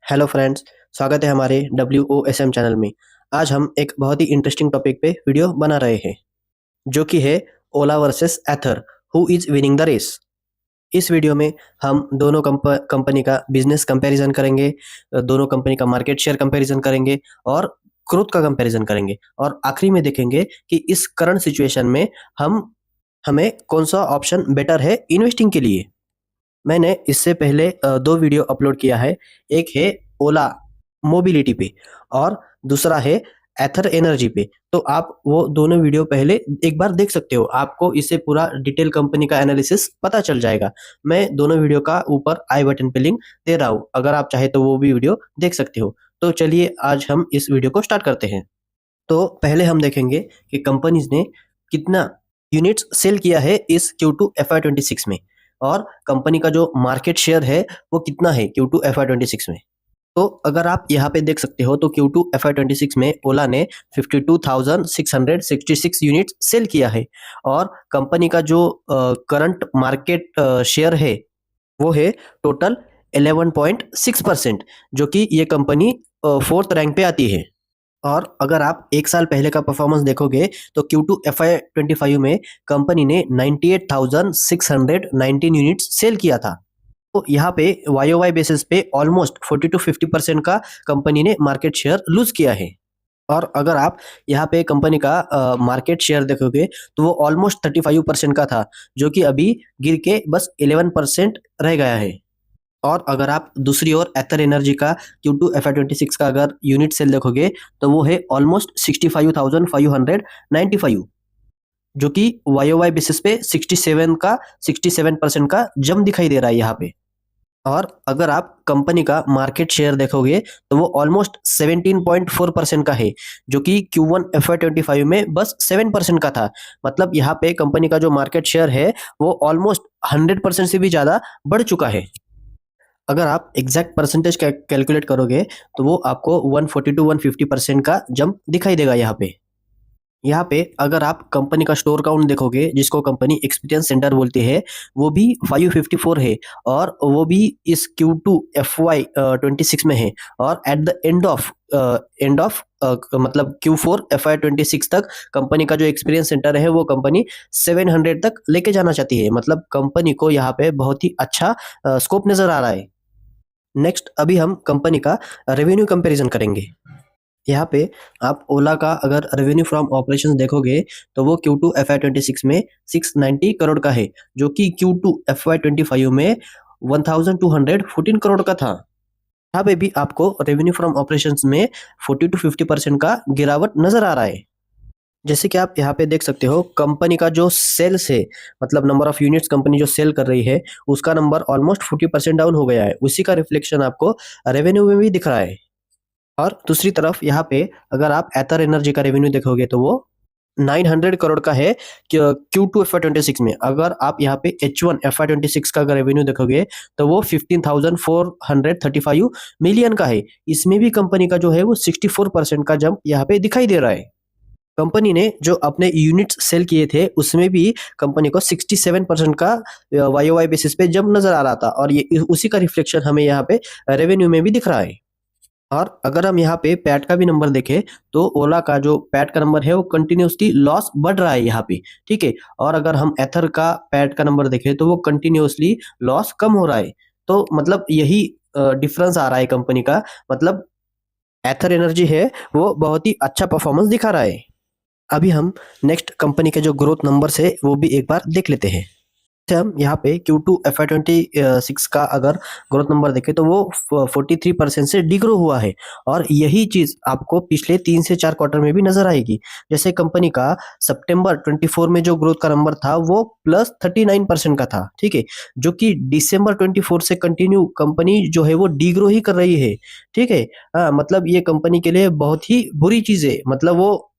Hello friends, स्वागत है हमारे WOSM चैनल में। आज हम एक बहुत ही इंटरेस्टिंग टॉपिक पे वीडियो बना रहे हैं, जो कि है Ola versus Ather, who is winning the race. इस वीडियो में हम दोनों कंपनी का बिजनेस कंपैरिजन करेंगे, दोनों कंपनी का मार्केट शेयर कंपैरिजन करेंगे और ग्रोथ का कंपैरिजन करेंगे, और आखिरी में देखेंगे कि इस करंट सिचुएशन में हमें कौन सा ऑप्शन बेटर है इन्वेस्टिंग के लिए। मैंने इससे पहले दो वीडियो अपलोड किया है। एक है ओला मोबिलिटी पे और दूसरा है एथर एनर्जी पे। तो आप वो दोनों वीडियो पहले एक बार देख सकते हो, आपको इससे पूरा डिटेल कंपनी का एनालिसिस पता चल जाएगा। मैं दोनों वीडियो का ऊपर आई बटन पे लिंक दे रहा हूँ, अगर आप चाहे तो वो भी वीडियो देख सकते हो। तो चलिए आज हम इस वीडियो को स्टार्ट करते हैं। तो पहले हम देखेंगे कि कंपनीज ने कितना यूनिट्स सेल किया है इस Q2 FY26 में, और कंपनी का जो मार्केट शेयर है वो कितना है Q2 FY26 में। तो अगर आप यहाँ पे देख सकते हो तो Q2 FY26 में ओला ने 52,666 यूनिट सेल किया है, और कंपनी का जो करंट मार्केट शेयर है वो है टोटल 11.6%, जो कि ये कंपनी फोर्थ रैंक पे आती है। और अगर आप एक साल पहले का परफॉर्मेंस देखोगे तो Q2 FY25 में कंपनी ने 98,619 यूनिट्स सेल किया था। तो यहाँ पे YOY बेसिस पे ऑलमोस्ट 40 to 50% का कंपनी ने मार्केट शेयर लूज किया है। और अगर आप यहाँ पे कंपनी का मार्केट शेयर देखोगे तो वो ऑलमोस्ट 35% का था, जो कि अभी गिर के बस 11% रह गया है। और अगर आप दूसरी ओर एथर एनर्जी का Q2 FY26 का अगर यूनिट सेल देखोगे तो वो है ऑलमोस्ट 65,595, जो कि YOY बेसिस पे 67% का जंप दिखाई दे रहा है यहाँ पे। और अगर आप कंपनी का मार्केट शेयर देखोगे तो वो ऑलमोस्ट 17.4% का है, जो कि Q1 FY25 में बस 7% का था। मतलब यहाँ पे कंपनी का जो मार्केट शेयर है वो ऑलमोस्ट 100% से भी ज़्यादा बढ़ चुका है। अगर आप एग्जैक्ट परसेंटेज कैलकुलेट करोगे तो वो आपको 140 to 150% का जंप दिखाई देगा यहाँ पे अगर आप कंपनी का स्टोर काउंट देखोगे, जिसको कंपनी एक्सपीरियंस सेंटर बोलती है, वो भी 554 है, और वो भी इस Q2 FY26 में है। और एट द एंड ऑफ मतलब Q4 FY26 तक कंपनी का जो एक्सपीरियंस सेंटर है वो कंपनी 700 तक लेके जाना चाहती है। मतलब कंपनी को यहाँ पे बहुत ही अच्छा स्कोप नजर आ रहा है। नेक्स्ट अभी हम कंपनी का रेवेन्यू कंपैरिजन करेंगे। यहाँ पे आप ओला का अगर रेवेन्यू फ्रॉम ऑपरेशंस देखोगे तो वो Q2 FY26 में 690 करोड़ का है, जो कि Q2 FY25 में 1214 करोड़ का था। यहाँ पे भी आपको रेवेन्यू फ्रॉम ऑपरेशंस में 40 to 50% का गिरावट नजर आ रहा है। जैसे कि आप यहाँ पे देख सकते हो, कंपनी का जो सेल्स है, मतलब नंबर ऑफ यूनिट्स कंपनी जो सेल कर रही है, उसका नंबर ऑलमोस्ट 40% डाउन हो गया है। उसी का रिफ्लेक्शन आपको रेवेन्यू में भी दिख रहा है। और दूसरी तरफ यहाँ पे अगर आप एथर एनर्जी का रेवेन्यू देखोगे तो वो 900 करोड़ का है Q2 FY26 में। अगर आप यहाँ पे H1 FY26 का अगर रेवेन्यू देखोगे तो वो 15,435 मिलियन का है। इसमें भी कंपनी का जो है वो 64% का जंप यहाँ पे दिखाई दे रहा है। कंपनी ने जो अपने यूनिट्स सेल किए थे उसमें भी कंपनी को 67% का YOY बेसिस पे जंप नजर आ रहा था, और ये उसी का रिफ्लेक्शन हमें यहाँ पे रेवेन्यू में भी दिख रहा है। और अगर हम यहाँ पे पैट का भी नंबर देखें तो ओला का जो पैट का नंबर है वो कंटिन्यूसली लॉस बढ़ रहा है यहाँ पे, ठीक है। और अगर हम एथर का पैट का नंबर देखें तो वो कंटिन्यूसली लॉस कम हो रहा है। तो मतलब यही डिफरेंस आ रहा है कंपनी का। मतलब एथर एनर्जी है वो बहुत ही अच्छा परफॉर्मेंस दिखा रहा है। अभी हम नेक्स्ट कंपनी के जो ग्रोथ नंबर है वो भी एक बार देख लेते हैं। हम यहाँ पे Q2 FY26 का अगर ग्रोथ नंबर देखें तो वो 43% से डिग्रो हुआ है, और यही चीज आपको पिछले 3 से 4 क्वार्टर में भी नजर आएगी। जैसे कंपनी का सितंबर 24 में जो ग्रोथ का नंबर था वो प्लस 39% का था, ठीक है, जो कि दिसंबर 24 से कंटिन्यू कंपनी जो है वो डिग्रो ही कर रही है, ठीक है। हाँ, मतलब ये कंपनी के लिए बहुत ही बुरी चीज है। मतलब वो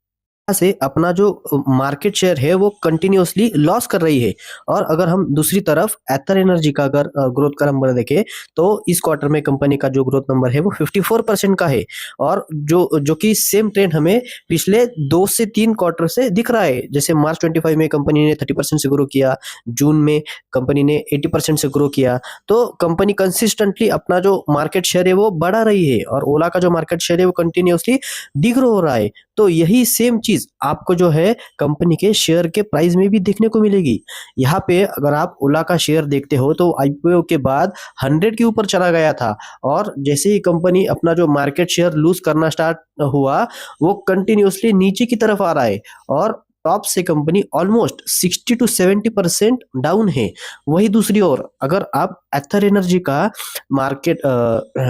से अपना जो मार्केट शेयर है वो कंटिन्यूअसली लॉस कर रही है। और अगर हम दूसरी तरफ एथर एनर्जी का अगर ग्रोथ का नंबर देखें तो इस क्वार्टर में कंपनी का जो ग्रोथ नंबर है वो 54% का है। और जो जो कि सेम ट्रेंड हमें पिछले 2 से 3 क्वार्टर से दिख रहा है। जैसे मार्च 25 में कंपनी ने 30% से ग्रो किया, जून में कंपनी ने 80% से ग्रो किया। तो कंपनी कंसिस्टेंटली अपना जो मार्केट शेयर है वो बढ़ा रही है और ओला का जो मार्केट शेयर है वो कंटिन्यूअसली डिग्रो हो रहा है। तो यही सेम चीज आपको जो है कंपनी के शेयर के प्राइस में भी देखने को मिलेगी। यहाँ पे अगर आप ओला का शेयर देखते हो तो आईपीओ के बाद 100 के ऊपर चला गया था। और जैसे ही कंपनी अपना जो मार्केट शेयर लूज करना स्टार्ट हुआ, वो कंटिन्यूअसली नीचे की तरफ आ रहा है और टॉप से कंपनी ऑलमोस्ट 60 to 70% डाउन है। वही दूसरी ओर अगर आप एथर एनर्जी का मार्केट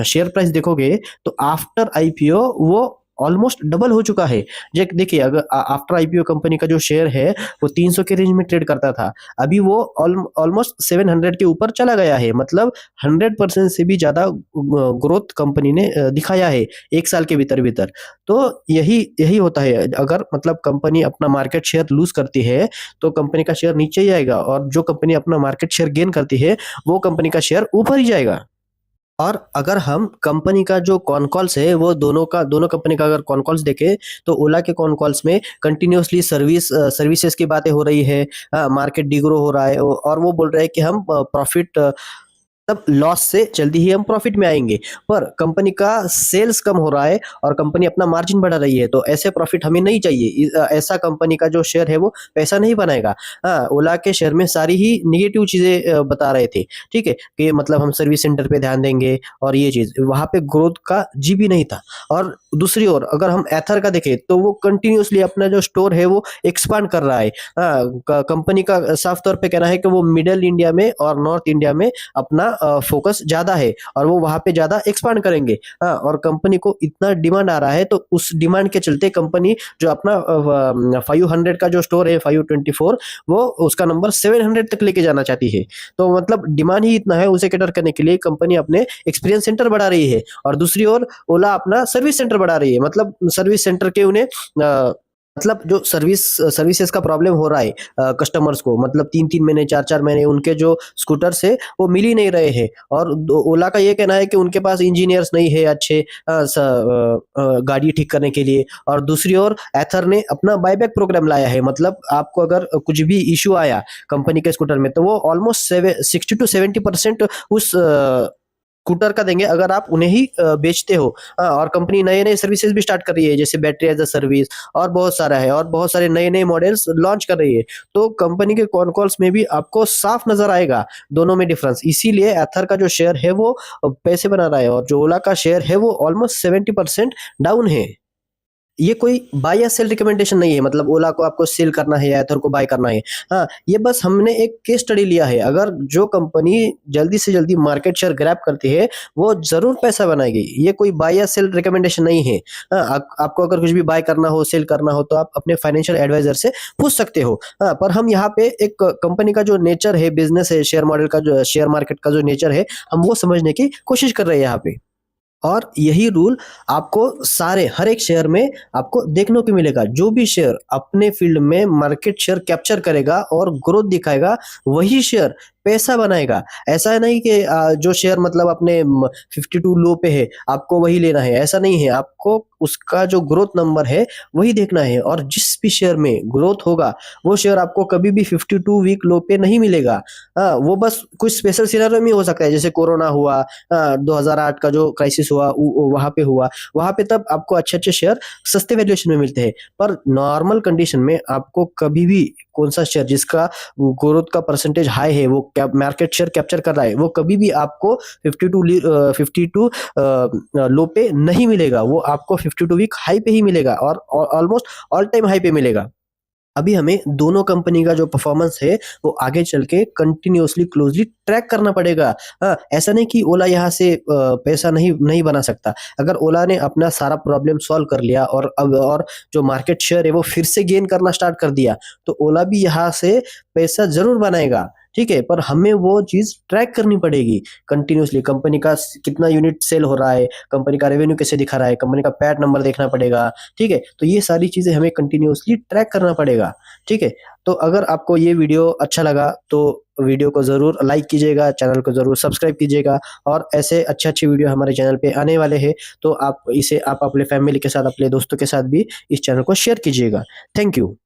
शेयर प्राइस देखोगे तो आफ्टर आईपीओ वो ऑलमोस्ट डबल हो चुका है। देखिए अगर आफ्टर आईपीओ कंपनी का जो शेयर है वो 300 के रेंज में ट्रेड करता था, अभी वो ऑलमोस्ट 700 के ऊपर चला गया है। मतलब 100% से भी ज्यादा ग्रोथ कंपनी ने दिखाया है 1 साल के भीतर भीतर। तो यही यही होता है, अगर मतलब कंपनी अपना मार्केट शेयर लूज करती है तो कंपनी का शेयर नीचे ही आएगा, और जो कंपनी अपना मार्केट शेयर गेन करती है वो कंपनी का शेयर ऊपर ही जाएगा। और अगर हम कंपनी का जो कॉन कॉल्स है वो दोनों कंपनी का अगर कॉन कॉल्स देखें तो ओला के कॉन कॉल्स में कंटिन्यूअसली सर्विसेज की बातें हो रही है, मार्केट डिग्रो हो रहा है और वो बोल रहे हैं कि हम प्रॉफिट तब लॉस से जल्दी ही हम प्रॉफिट में आएंगे। पर कंपनी का सेल्स कम हो रहा है और कंपनी अपना मार्जिन बढ़ा रही है, तो ऐसे प्रॉफिट हमें नहीं चाहिए। ऐसा कंपनी का जो शेयर है वो पैसा नहीं बनाएगा। हाँ, ओला के शेयर में सारी ही निगेटिव चीजें बता रहे थे, ठीक है, कि मतलब हम सर्विस सेंटर पे ध्यान देंगे और ये चीज वहां पे ग्रोथ का जी भी नहीं था। और दूसरी ओर अगर हम एथर का देखें तो वो कंटिन्यूअसली अपना जो स्टोर है वो एक्सपांड कर रहा है। कंपनी का साफ तौर पे कहना है कि वो मिडल इंडिया में और नॉर्थ इंडिया में अपना फोकस ज्यादा है और वो वहां पे ज्यादा एक्सपांड करेंगे। हाँ, और कंपनी को इतना डिमांड आ रहा है तो उस डिमांड के चलते कंपनी जो अपना 500 का जो स्टोर है 524, वो उसका नंबर 700 तक लेके जाना चाहती है। तो मतलब डिमांड ही इतना है, उसे कैटर करने के लिए कंपनी अपने एक्सपीरियंस सेंटर बढ़ा रही है। और दूसरी ओर ओला अपना सर्विस सेंटर बढ़ा रही है। मतलब सर्विस सेंटर के उन्हें मतलब जो सर्विसेज का प्रॉब्लम हो रहा है कस्टमर्स को, मतलब 3 3 महीने 4 4 महीने उनके जो स्कूटर्स है वो मिल ही नहीं रहे हैं। और ओला का ये कहना है कि उनके पास इंजीनियर्स नहीं है अच्छे गाड़ी ठीक करने के लिए। और दूसरी ओर एथर ने अपना बायबैक प्रोग्राम लाया है। मतलब आपको अगर कुछ भी इश्यू आया कंपनी के स्कूटर में तो वो ऑलमोस्ट 60 to 70% उस स्कूटर का देंगे अगर आप उन्हें ही बेचते हो। और कंपनी नए नए सर्विसेज भी स्टार्ट कर रही है, जैसे बैटरी एज अ सर्विस और बहुत सारा है, और बहुत सारे नए नए मॉडल्स लॉन्च कर रही है। तो कंपनी के कॉन कॉल्स में भी आपको साफ नजर आएगा दोनों में डिफरेंस। इसीलिए एथर का जो शेयर है वो पैसे बना रहा है और जो ओला का शेयर है वो ऑलमोस्ट 70% डाउन है। ये कोई बाय या सेल रिकमेंडेशन नहीं है, मतलब ओला को आपको सेल करना है या एथर को बाय करना है। हाँ, ये बस हमने एक केस स्टडी लिया है। अगर जो कंपनी जल्दी से जल्दी मार्केट शेयर ग्रैब करती है वो जरूर पैसा बनाएगी। ये कोई बाय या सेल रिकमेंडेशन नहीं है। हाँ, आपको अगर कुछ भी बाय करना हो सेल करना हो तो आप अपने फाइनेंशियल एडवाइजर से पूछ सकते हो। हाँ, पर हम यहाँ पे एक कंपनी का जो नेचर है, बिजनेस है, शेयर मॉडल का जो शेयर मार्केट का जो नेचर है, हम वो समझने की कोशिश कर रहे हैं यहाँ पे। और यही रूल आपको सारे हर एक शेयर में आपको देखने को मिलेगा। जो भी शेयर अपने फील्ड में मार्केट शेयर कैप्चर करेगा और ग्रोथ दिखाएगा वही शेयर पैसा बनाएगा। ऐसा है नहीं कि जो शेयर मतलब अपने 52 लो पे है आपको वही लेना है, ऐसा नहीं है। आपको उसका जो ग्रोथ नंबर है वही देखना है, और जिस भी शेयर में ग्रोथ होगा वो शेयर आपको कभी भी 52 वीक लो पे नहीं मिलेगा। वो बस कुछ स्पेशल सिनेरियो में हो सकता है, जैसे कोरोना हुआ, 2008 का जो क्राइसिस हुआ वहां पे हुआ, वहां पे तब आपको अच्छे अच्छे शेयर सस्ते वैल्यूएशन में मिलते हैं। पर नॉर्मल कंडीशन में आपको कभी भी कौन सा शेयर जिसका ग्रोथ का परसेंटेज हाई है, वो मार्केट शेयर कैप्चर कर रहा है, वो कभी भी आपको 52 लो पे नहीं मिलेगा। वो आपको 52 वीक हाई पे ही मिलेगा और ऑलमोस्ट ऑल टाइम हाई पे मिलेगा। अभी हमें दोनों कंपनी का जो परफॉर्मेंस है वो आगे चल के कंटिन्यूअसली क्लोजली ट्रैक करना पड़ेगा। हाँ, ऐसा नहीं कि ओला यहाँ से पैसा नहीं नहीं बना सकता। अगर ओला ने अपना सारा प्रॉब्लम सॉल्व कर लिया और अब और जो मार्केट शेयर है वो फिर से गेन करना स्टार्ट कर दिया तो ओला भी यहाँ से पैसा जरूर बनाएगा। ठीक है, पर हमें वो चीज़ ट्रैक करनी पड़ेगी कंटिन्यूअसली। कंपनी का कितना यूनिट सेल हो रहा है, कंपनी का रेवेन्यू कैसे दिखा रहा है, कंपनी का पैट नंबर देखना पड़ेगा। ठीक है, तो ये सारी चीज़ें हमें कंटिन्यूअसली ट्रैक करना पड़ेगा। ठीक है, तो अगर आपको ये वीडियो अच्छा लगा तो वीडियो को ज़रूर लाइक कीजिएगा, चैनल को ज़रूर सब्सक्राइब कीजिएगा, और ऐसे अच्छे-अच्छे वीडियो हमारे चैनल पे आने वाले हैं, तो आप अपने फैमिली के साथ, अपने दोस्तों के साथ भी इस चैनल को शेयर कीजिएगा। Thank you.